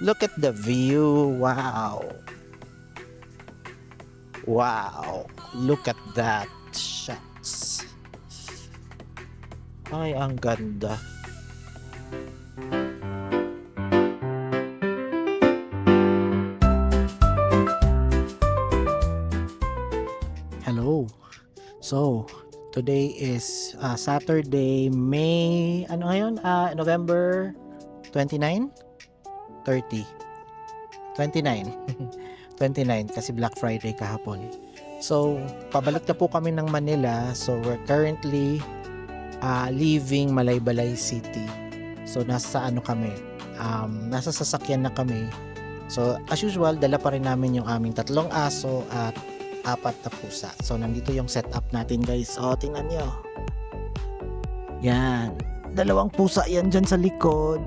Look at the view. Wow. Wow. Look at that. Shots. Ay, ang ganda. Hello. So, today is Saturday, May, ano ngayon? November 29? 30. 29. 29 kasi Black Friday kahapon. So, pabalik na po kami ng Manila. So, we're currently leaving Malaybalay City. So, nasa ano kami? Nasa sasakyan na kami. So, as usual, dala pa rin namin yung aming 3 aso at 4 na pusa. So, nandito yung setup natin, guys. O, tingnan nyo. Yan. 2 pusa yan dyan sa likod.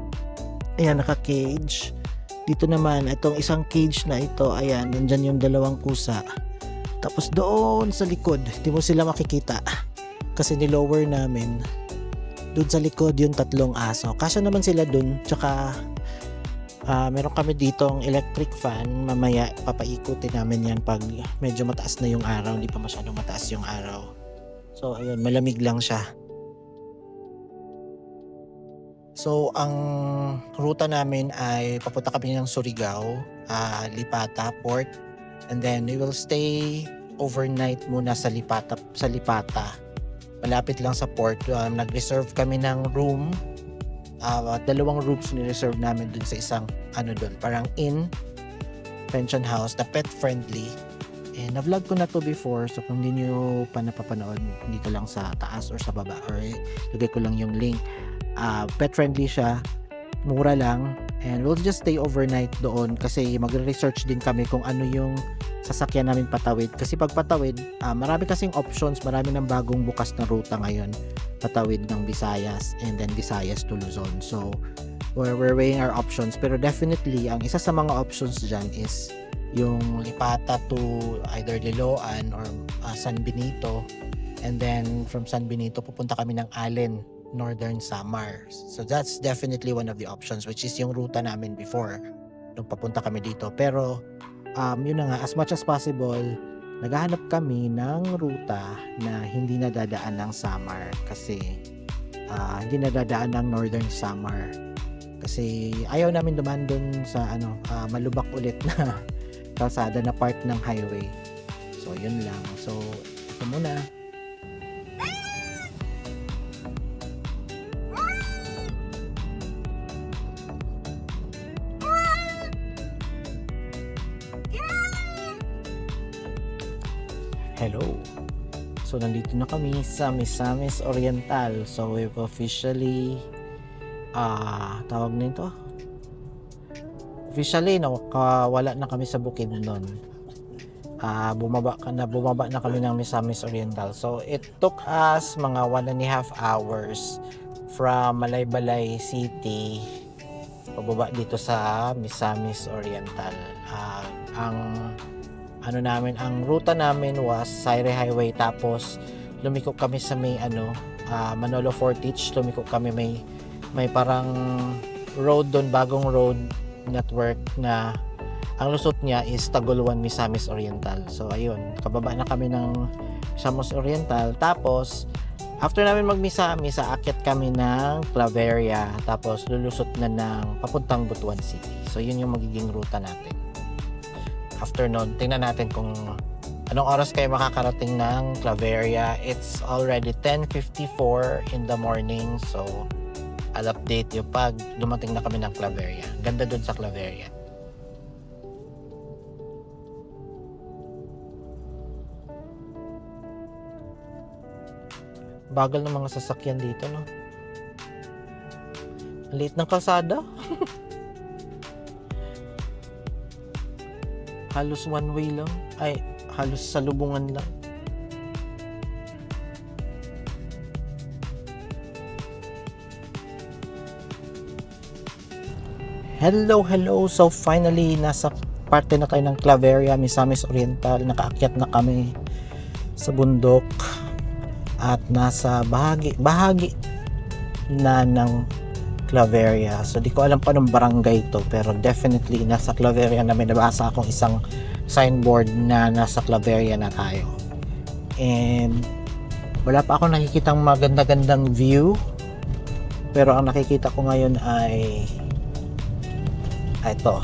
Ayan, naka-cage. Dito naman, itong isang cage na ito, ayan, nandyan yung 2 pusa. Tapos doon sa likod, di mo sila makikita. Kasi nilower namin. Doon sa likod yung 3 aso. Kasya naman sila doon. Tsaka, meron kami ditong electric fan. Mamaya, papaikutin namin yan pag medyo mataas na yung araw. Hindi pa masyadong mataas yung araw. So, ayun, malamig lang siya. So, ang ruta namin ay papunta kami ng Surigao, Lipata Port. And then, we will stay overnight muna sa Lipata. Malapit lang sa port. Nag-reserve kami ng room. 2 rooms ni-reserve namin dun sa isang, parang inn, pension house na pet friendly. And na-vlog ko na to before. So, kung hindi nyo pa napapanood, dito lang sa taas or sa baba. Or lagay ko lang yung link. Pet friendly siya, mura lang, and we'll just stay overnight doon kasi magre-research din kami kung ano yung sasakyan namin patawid. Kasi pag patawid, marami kasing options, marami ng bagong bukas na ruta ngayon, patawid ng Visayas and then Visayas to Luzon. So we're weighing our options, pero definitely ang isa sa mga options dyan is yung Lipata to either Liloan or San Benito, and then from San Benito pupunta kami ng Allen, Northern Samar. So that's definitely one of the options, which is yung ruta namin before nung papunta kami dito. Pero yun na nga, as much as possible, naghahanap kami ng ruta na hindi nadadaan ng Samar kasi hindi nadadaan ng Northern Samar kasi ayaw namin dumaan dun sa malubak ulit na kalsada na part ng highway. So yun lang. So ito muna. Hello. So nandito na kami sa Misamis Oriental. So we've officially tawag nito. Officially wala na kami sa Bukidnon. Bumaba na kami ng Misamis Oriental. So it took us mga 1.5 hours from Malaybalay City pababa dito sa Misamis Oriental. Ang ruta namin was Sayre Highway, tapos lumiko kami sa may Manolo Fortich. Lumiko kami may parang road doon, bagong road network na ang lusot niya is Taguluan, Misamis Oriental. So ayun, kababa na kami ng Misamis Oriental. Tapos after namin mag-Misamis, aakyat kami ng Claveria, tapos lulusot na ng papuntang Butuan City. So yun yung magiging ruta natin. After nun, tingnan natin kung anong oras kayo makakarating ng Claveria. It's already 10:54 in the morning. So, I'll update you pag dumating na kami ng Claveria. Ganda dun sa Claveria. Bagal ng mga sasakyan dito, no? Late ng kalsada. Halos one way lang. Ay, halos salubungan lang. Hello. So finally, nasa parte na tayo ng Claveria, Misamis Oriental. Nakaakyat na kami sa bundok at nasa bahagi na ng Claveria. So di ko alam pa ng barangay to, pero definitely nasa Claveria na. May nabasa akong isang signboard na nasa Claveria na tayo. And wala pa akong nakikitang maganda-gandang view, pero ang nakikita ko ngayon ay ito.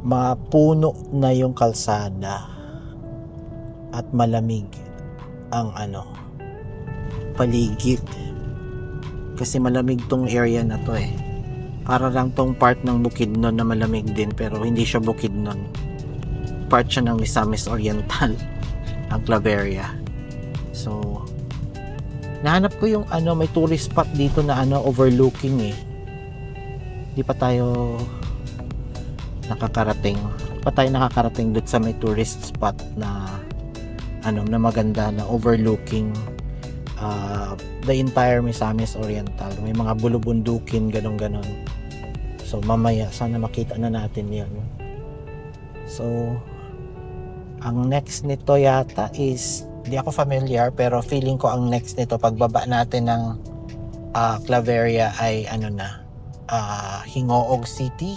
Mga puno na yung kalsada at malamig ang paligid, kasi malamig tong area na to eh. Para lang tong part ng Bukidnon na malamig din, pero hindi siya Bukidnon, part siya ng Misamis Oriental ang Claveria. So nahanap ko yung may tourist spot dito na overlooking eh. Di pa tayo nakakarating. Doon sa may tourist spot na na maganda, na overlooking the entire Misamis Oriental. May mga bulubundukin, ganon. So mamaya sana makita na natin yun. So ang next nito yata is, di ako familiar, pero feeling ko ang next nito pagbaba natin ng Claveria ay Hingoog City.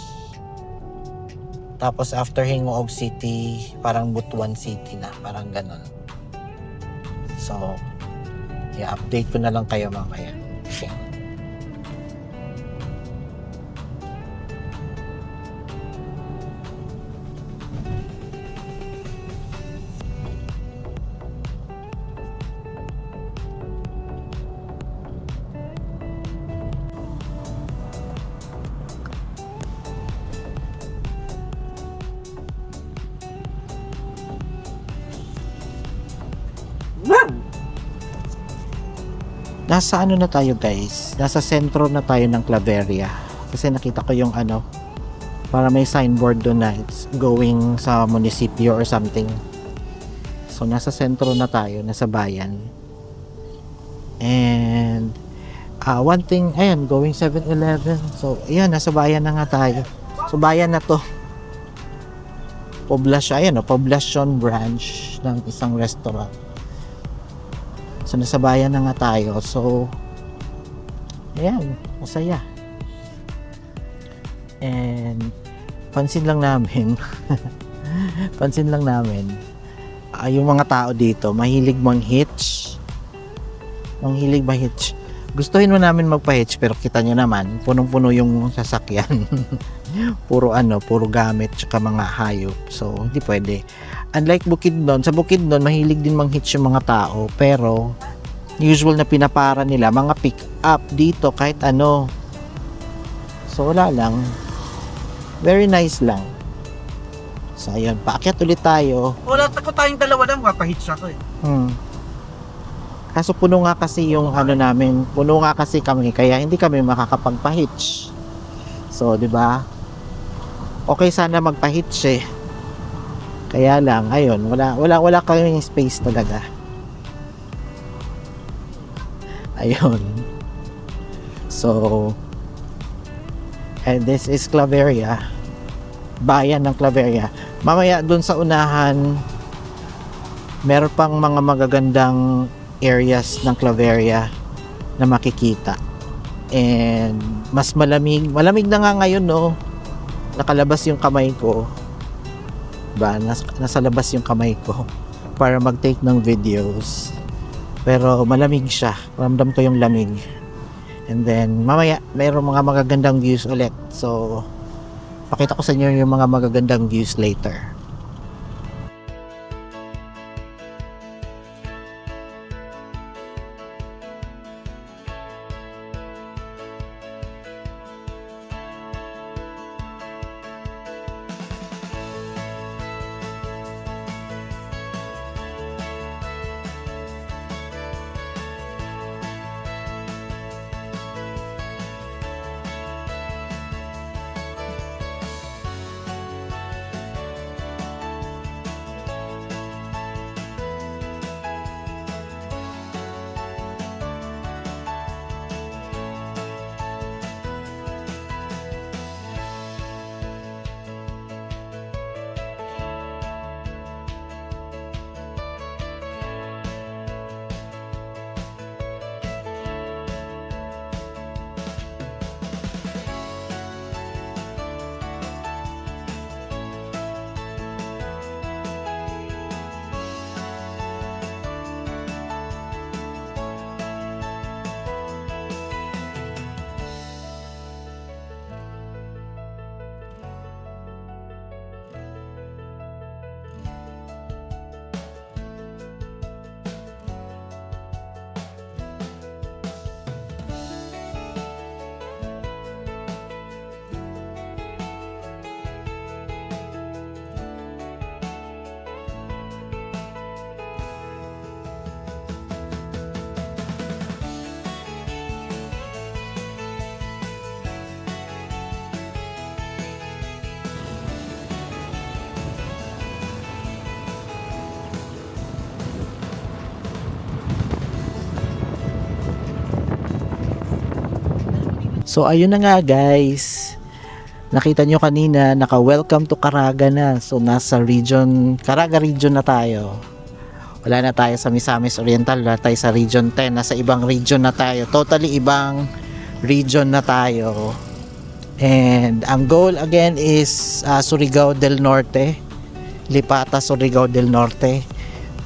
Tapos after Hingoog City, parang Butuan City na, parang ganon. So i-update ko na lang kayo mamaya. Okay. Nasa na tayo guys, nasa sentro na tayo ng Claveria, kasi nakita ko yung para may signboard doon na it's going sa munisipyo or something. So nasa sentro na tayo, nasa bayan. And one thing, ayan, going 7-Eleven. So ayan, nasa bayan na nga tayo. So bayan na to, Poblacion branch ng isang restaurant. So nasa bayan na nga tayo. So ayan, masaya. And pansin lang namin yung mga tao dito mahilig mang-hitch. Gustuhin mo namin magpa-hitch, pero kita nyo naman punong-puno yung sasakyan. puro gamit tsaka mga hayop. So hindi pwede. Unlike Bukidnon, sa Bukidnon mahilig din mang-hitch yung mga tao, pero usual na pinapara nila mga pick up. Dito kahit so wala lang, very nice lang. So ayun, paakyat ulit tayo. Wala ko tayong dalawa lang, mapahitch ako eh. Kaso puno nga kasi yung namin, puno nga kasi kami, kaya hindi kami makakapagpa-hitch. So 'di ba? Okay sana magpa-hitch eh. Kaya lang, ayun, wala kaming space talaga. Ayun. So, and this is Claveria. Bayan ng Claveria. Mamaya dun sa unahan, meron pang mga magagandang areas ng Claveria na makikita. And mas malamig. Malamig na nga ngayon, no? Nakalabas yung kamay ko. Nasa labas yung kamay ko para mag-take ng videos, pero malamig siya, ramdam ko yung lamig. And then mamaya mayroong mga magagandang views ulit, so pakita ko sa inyo yung mga magagandang views later. So ayun na nga guys. Nakita nyo kanina, naka-welcome to Caraga na. So nasa Caraga region na tayo. Wala na tayo sa Misamis Oriental, wala tayo sa region 10, nasa ibang region na tayo. Totally ibang region na tayo. And ang goal again is Surigao del Norte. Lipata, Surigao del Norte.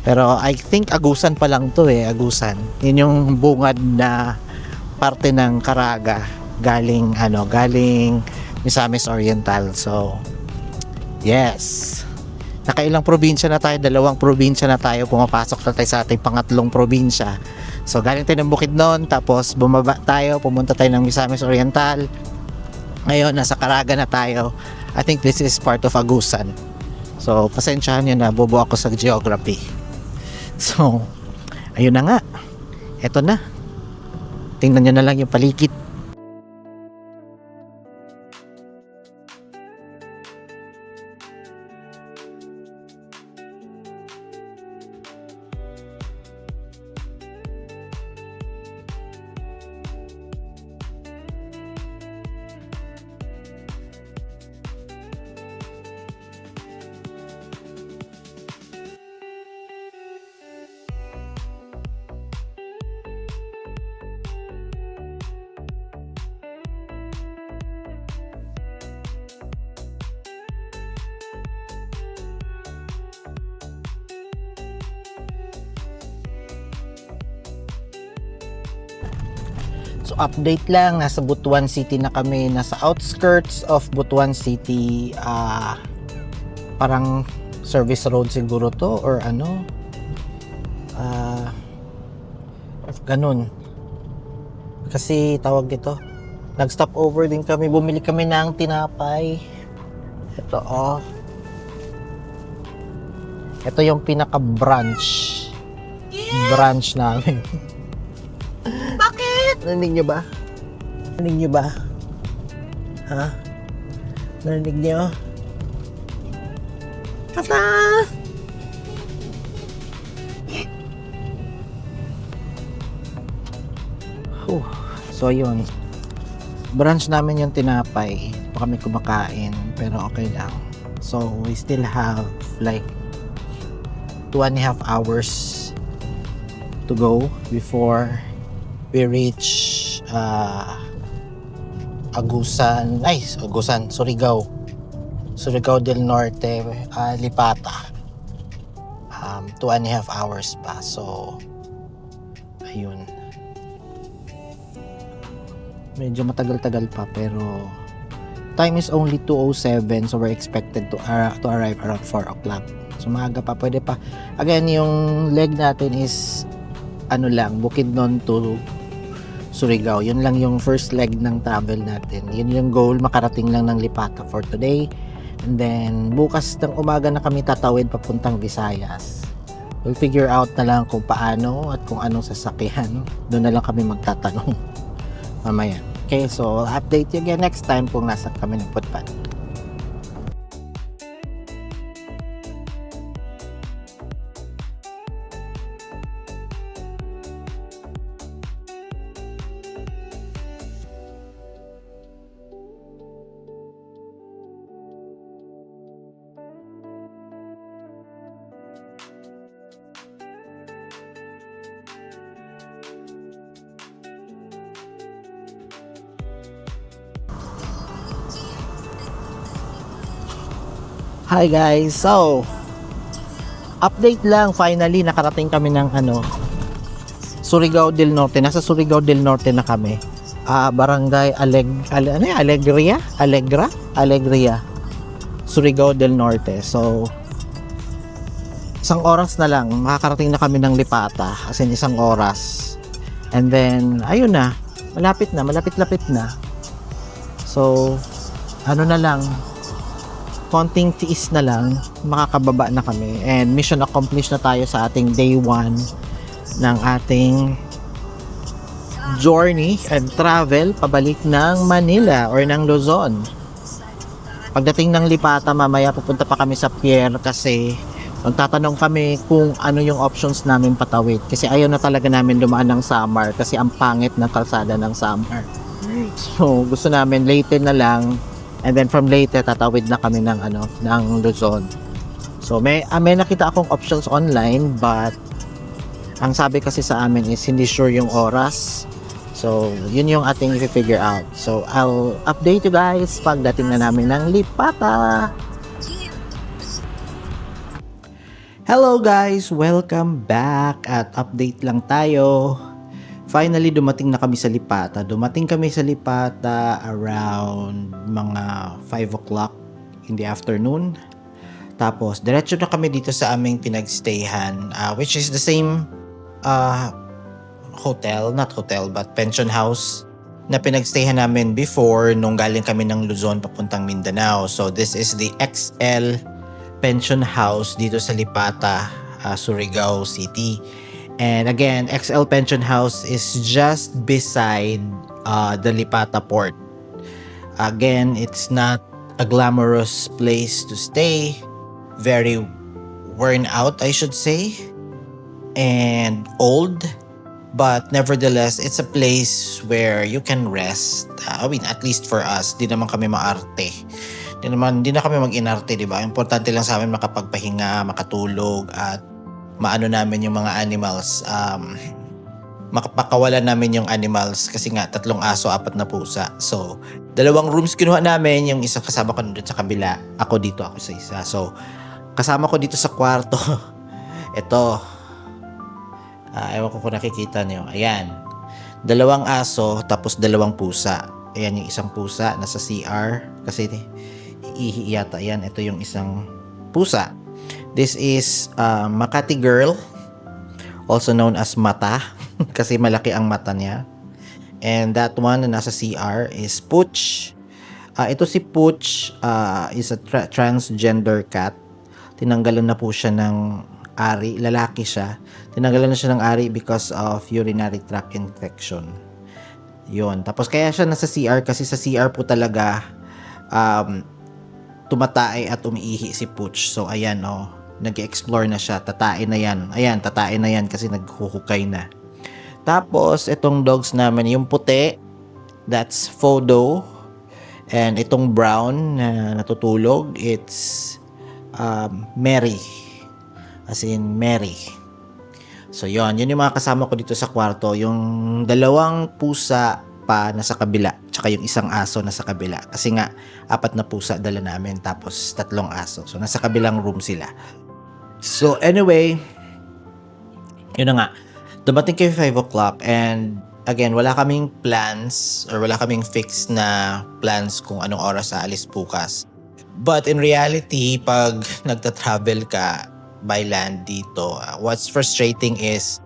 Pero I think Agusan pa lang to Agusan. Yun yung bungad na parte ng Caraga. Galing Misamis Oriental. So, yes. Nakailang probinsya na tayo, 2 probinsya na tayo, pumapasok na tayo sa ating pangatlong probinsya. So, galing tayo ng Bukidnon, tapos bumaba tayo, pumunta tayo ng Misamis Oriental. Ngayon, nasa Caraga na tayo. I think this is part of Agusan. So, pasensyahan nyo na, bobo ako sa geography. So, ayun na nga. Eto na. Tingnan nyo na lang yung paligid. So update lang, nasa Butuan City na kami, nasa outskirts of Butuan City. Parang service road siguro to or ano. Ganun. Kasi tawag dito. Nag-stop over din kami, bumili kami ng tinapay. Ito Ito yung pinaka-branch namin. Narinig nyo ba? Narinig nyo ba? Ha? Narinig nyo? Tata! So yun. Branch namin yung tinapay. Pa kami kumakain. Pero okay lang. So we still have like 2.5 hours to go before we reach Surigao del Norte, Lipata. 2.5 hours pa. So ayun. Medyo matagal-tagal pa pero time is only 2:07, so we're expected to arrive around 4 o'clock. So maaga pa, pwede pa. Again, yung leg natin is Bukidnon to Surigao. Yun lang yung first leg ng travel natin. Yun yung goal, makarating lang ng Lipata for today. And then, bukas ng umaga na kami tatawid papuntang Visayas. We'll figure out na lang kung paano at kung anong sasakyan. Doon na lang kami magtatanong mamaya. Okay, so I'll update you again next time kung nasa kami ng Putpan. Hi guys, so update lang, finally nakarating kami ng Surigao del Norte. Nasa Surigao del Norte na kami. Barangay Alegria, Surigao del Norte. So isang oras na lang makakarating na kami ng Lipata, as in isang oras. And then ayun na, malapit na. So na lang, konting tiis na lang, makakababa na kami. And mission accomplished na tayo sa ating day 1 ng ating journey and travel pabalik ng Manila or ng Luzon. Pagdating ng Lipata, mamaya pupunta pa kami sa pier kasi magtatanong kami kung ano yung options namin patawid. Kasi ayaw na talaga namin dumaan ng Samar kasi ang pangit ng kalsada ng Samar. So gusto namin Leyte na lang, and then from Leyte tatawid na kami ng Luzon. So may nakita akong options online, but ang sabi kasi sa amin is hindi sure yung oras. So yun yung ating i-figure out. So I'll update you guys pagdating na namin ng Lipata. Hello guys! Welcome back at update lang tayo. Finally, dumating na kami sa Lipata. Dumating kami sa Lipata around mga 5 o'clock in the afternoon. Tapos, diretso na kami dito sa aming pinagstayhan, which is the same pension house na pinagstayhan namin before nung galing kami ng Luzon papuntang Mindanao. So, this is the XL Pension House dito sa Lipata, Surigao City. And again, XL Pension House is just beside the Lipata port. Again, it's not a glamorous place to stay. Very worn out, I should say. And old. But nevertheless, it's a place where you can rest. At least for us, di naman kami maarte. Di na kami mag-inarte, di ba? Importante lang sa amin makapagpahinga, makatulog, at maano namin yung mga animals, makapakawalan namin yung animals kasi nga 3 aso, 4 na pusa. So, 2 rooms kinuha namin, yung isang kasama ko doon sa kabila, ako sa isa. So, kasama ko dito sa kwarto, ito, ewan ko kung nakikita niyo, ayan, 2 aso, tapos 2 pusa. Ayan yung isang pusa, nasa CR, kasi ihi yata, ayan, ito yung isang pusa. This is Makati Girl, also known as Mata, kasi malaki ang mata niya. And that one na nasa CR is Pooch. Ito si Pooch is a transgender cat. Tinanggalan na po siya ng ari, lalaki siya. Tinanggalan na siya ng ari because of urinary tract infection. Yun. Tapos kaya siya nasa CR kasi sa CR po talaga tumatae at umiihi si Pooch. So ayan, nag-explore na siya. Tatae na yan. Ayan, tatae na yan kasi naghuhukay na. Tapos, itong dogs namin, yung puti, that's Fodo. And itong brown na natutulog, it's Mary. As in, Mary. So, yun yung mga kasama ko dito sa kwarto. Yung 2 pusa pa nasa kabila, tsaka yung isang aso nasa kabila. Kasi nga, 4 na pusa dala namin, tapos 3 aso. So, nasa kabilang room sila. So anyway, yun na nga, dumating kayo 5 o'clock, and again, wala kaming plans or wala kaming fixed na plans kung anong oras aalis bukas. But in reality, pag nagta-travel ka by land dito, what's frustrating is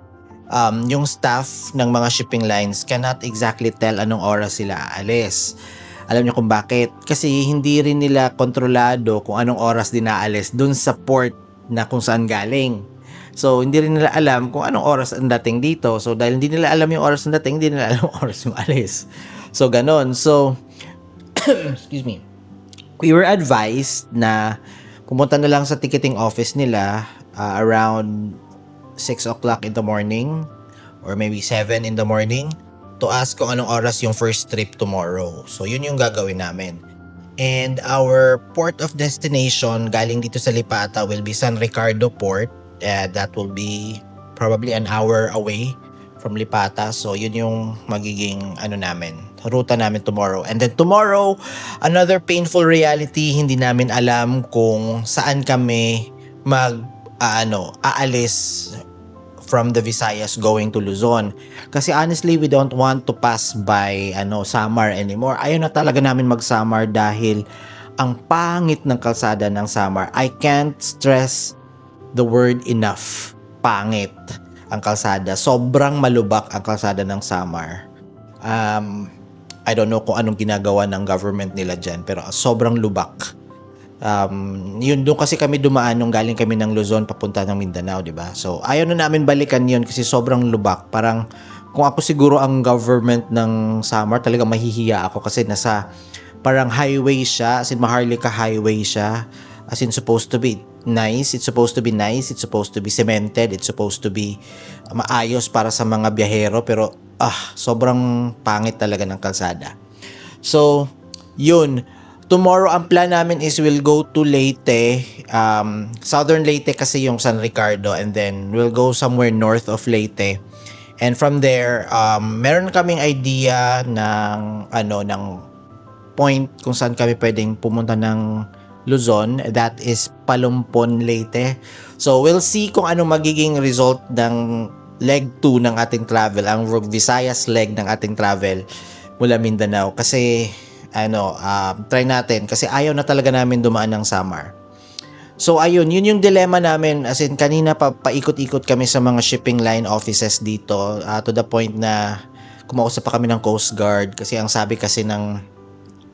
yung staff ng mga shipping lines cannot exactly tell anong oras sila aalis. Alam niyo kung bakit? Kasi hindi rin nila kontrolado kung anong oras din aalis dun sa port na kung saan galing. So, hindi rin nila alam kung anong oras ang dating dito. So, dahil hindi nila alam yung oras ng dating, hindi nila alam yung oras yung alis. So, ganon. So, excuse me. We were advised na pumunta na lang sa ticketing office nila around 6 o'clock in the morning or maybe 7 in the morning to ask kung anong oras yung first trip tomorrow. So, yun yung gagawin namin. And our port of destination galing dito sa Lipata will be San Ricardo Port. That will be probably an hour away from Lipata. So yun yung magiging ruta namin tomorrow. And then tomorrow, another painful reality, hindi namin alam kung saan kami aalis from the Visayas going to Luzon. Kasi honestly, we don't want to pass by Samar anymore. Ayaw na talaga namin mag-Samar dahil ang pangit ng kalsada ng Samar. I can't stress the word enough. Pangit ang kalsada. Sobrang malubak ang kalsada ng Samar. I don't know kung anong ginagawa ng government nila dyan, pero sobrang lubak. Doon kasi kami dumaan nung galing kami ng Luzon papunta ng Mindanao, di ba? So, ayaw na namin balikan yun kasi sobrang lubak. Parang, kung ako siguro ang government ng Samar, talaga mahihiya ako kasi nasa parang highway siya, as in Maharlika highway siya, as in supposed to be nice, it's supposed to be nice, it's supposed to be cemented, it's supposed to be maayos para sa mga biyahero, pero sobrang pangit talaga ng kalsada. So, yun. Tomorrow, ang plan namin is we'll go to Leyte. Southern Leyte kasi yung San Ricardo. And then, we'll go somewhere north of Leyte. And from there, meron kaming idea ng point kung saan kami pwedeng pumunta ng Luzon. That is Palumpon, Leyte. So, we'll see kung ano magiging result ng leg 2 ng ating travel. Ang Visayas leg ng ating travel mula Mindanao. Kasi try natin kasi ayaw na talaga namin dumaan ng Samar. So ayun, yun yung dilemma namin, as in kanina paikot-ikot kami sa mga shipping line offices dito, to the point na kumausap pa kami ng Coast Guard kasi ang sabi kasi ng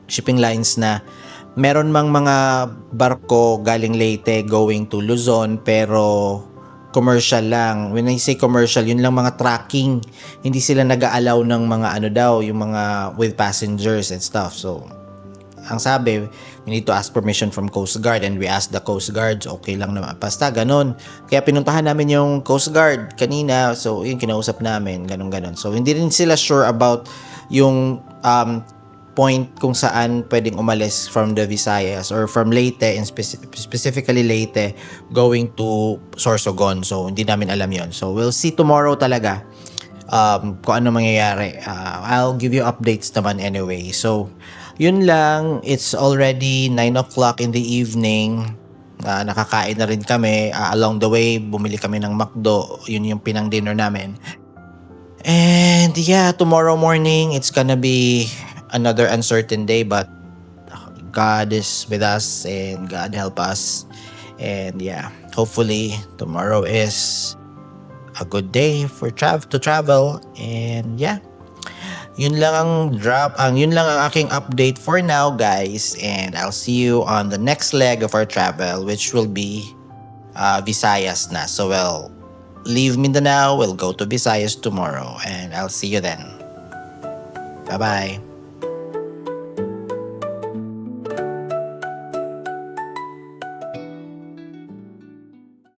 shipping lines na meron mang mga barko galing Leyte going to Luzon pero commercial lang. When I say commercial, yun lang mga tracking. Hindi sila nag-aalaw ng mga yung mga with passengers and stuff. So, ang sabi, we need to ask permission from Coast Guard and we asked the Coast Guards, okay lang naman. Basta ganun. Kaya pinuntahan namin yung Coast Guard kanina. So, yun, kinausap namin. Ganun. So, hindi rin sila sure about yung point kung saan pwedeng umalis from the Visayas or from Leyte, and specifically Leyte going to Sorsogon. So hindi namin alam yon. So we'll see tomorrow talaga kung ano mangyayari. I'll give you updates naman anyway. So yun lang. It's already 9 o'clock in the evening. Nakakain na rin kami. Along the way, bumili kami ng McDo. Yun yung pinang dinner namin. And yeah, tomorrow morning, it's gonna be another uncertain day, but God is with us and God help us. And yeah, hopefully tomorrow is a good day for to travel. And yeah, yun lang ang aking update for now, guys. And I'll see you on the next leg of our travel, which will be Visayas na. So we'll leave Mindanao, we'll go to Visayas tomorrow, and I'll see you then. Bye-bye.